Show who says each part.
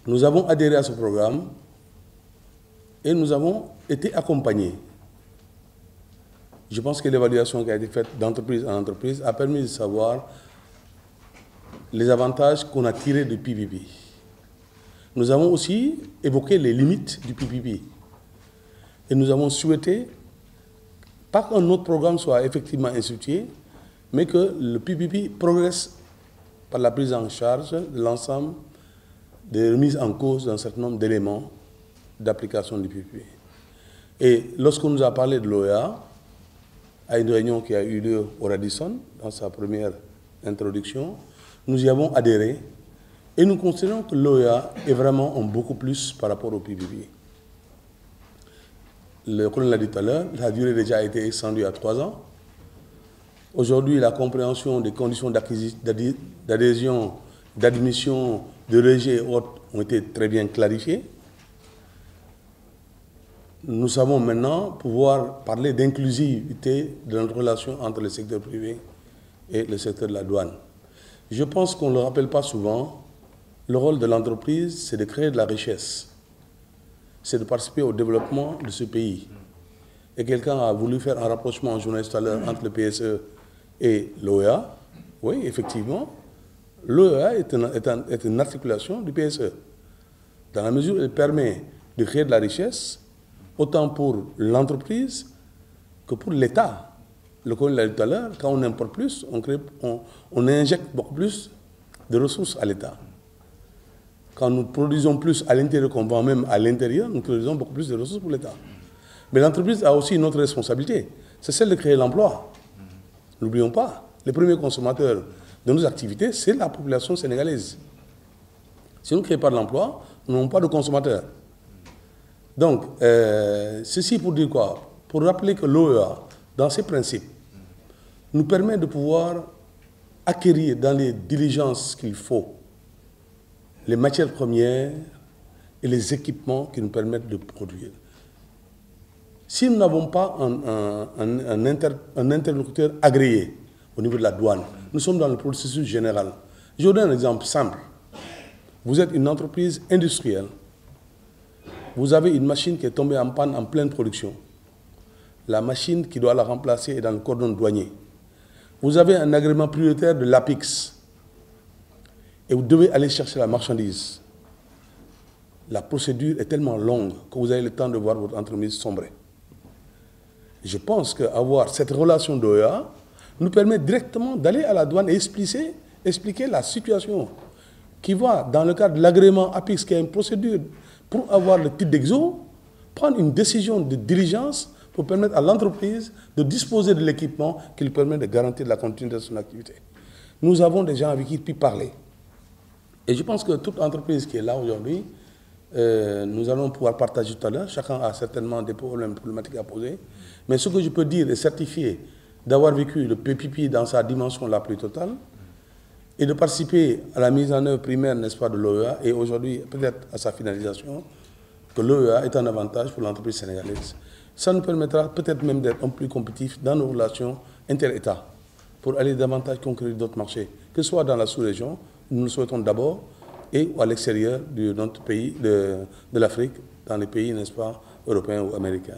Speaker 1: Nous avons adhéré à ce programme et nous avons été accompagnés. Je pense que l'évaluation qui a été faite d'entreprise en entreprise a permis de savoir les avantages qu'on a tirés du PPP. Nous avons aussi évoqué les limites du PPP. Et nous avons souhaité, pas qu'un autre programme soit effectivement institué, mais que le PPP progresse par la prise en charge de l'ensemble des remises en cause d'un certain nombre d'éléments d'application du PPP. Et lorsqu'on nous a parlé de l'OEA, à une réunion qui a eu lieu au Radisson, dans sa première introduction, nous y avons adhéré et nous considérons que l'OEA est vraiment un beaucoup plus par rapport au PPP. Le colonel l'a dit tout à l'heure, la durée déjà a été extendue à 3 ans. Aujourd'hui, la compréhension des conditions d'adhésion, d'admission, de rejet et autres ont été très bien clarifiées. Nous savons maintenant pouvoir parler d'inclusivité de notre relation entre le secteur privé et le secteur de la douane. Je pense qu'on ne le rappelle pas souvent, le rôle de l'entreprise, c'est de créer de la richesse, c'est de participer au développement de ce pays. Et quelqu'un a voulu faire un rapprochement en journaliste tout à l'heure entre le PSE et l'OEA. Oui, effectivement, l'OEA est une articulation du PSE, dans la mesure où elle permet de créer de la richesse, autant pour l'entreprise que pour l'État. Le colonel l'a dit tout à l'heure, quand on importe plus, on injecte beaucoup plus de ressources à l'État. Quand nous produisons plus à l'intérieur qu'on vend même à l'intérieur, nous produisons beaucoup plus de ressources pour l'État. Mais l'entreprise a aussi une autre responsabilité, c'est celle de créer l'emploi. N'oublions pas, les premiers consommateurs de nos activités, c'est la population sénégalaise. Si nous ne créons pas de l'emploi, nous n'avons pas de consommateurs. Donc, ceci pour dire quoi? Pour rappeler que l'OEA, dans ses principes, nous permet de pouvoir acquérir dans les diligences qu'il faut les matières premières et les équipements qui nous permettent de produire. Si nous n'avons pas un interlocuteur agréé au niveau de la douane, nous sommes dans le processus général. Je vous donne un exemple simple. Vous êtes une entreprise industrielle. Vous avez une machine qui est tombée en panne en pleine production. La machine qui doit la remplacer est dans le cordon douanier. Vous avez un agrément prioritaire de l'APIX et vous devez aller chercher la marchandise. La procédure est tellement longue que vous avez le temps de voir votre entreprise sombrer. Je pense qu'avoir cette relation d'OEA nous permet directement d'aller à la douane et expliquer la situation qui va, dans le cadre de l'agrément APIX, qui a une procédure pour avoir le titre d'exo, prendre une décision de diligence pour permettre à l'entreprise de disposer de l'équipement qui lui permet de garantir la continuité de son activité. Nous avons des gens avec qui puis parler. Et je pense que toute entreprise qui est là aujourd'hui, nous allons pouvoir partager tout à l'heure. Chacun a certainement des problématiques à poser. Mais ce que je peux dire et certifier d'avoir vécu le PPP dans sa dimension la plus totale et de participer à la mise en œuvre primaire, n'est-ce pas, de l'OEA et aujourd'hui peut-être à sa finalisation, que l'OEA est un avantage pour l'entreprise sénégalaise. Ça nous permettra peut-être même d'être un peu plus compétitifs dans nos relations inter-États pour aller davantage conquérir d'autres marchés, que ce soit dans la sous-région, nous le souhaitons d'abord, et à l'extérieur de notre pays, de l'Afrique, dans les pays, n'est-ce pas, européens ou américains.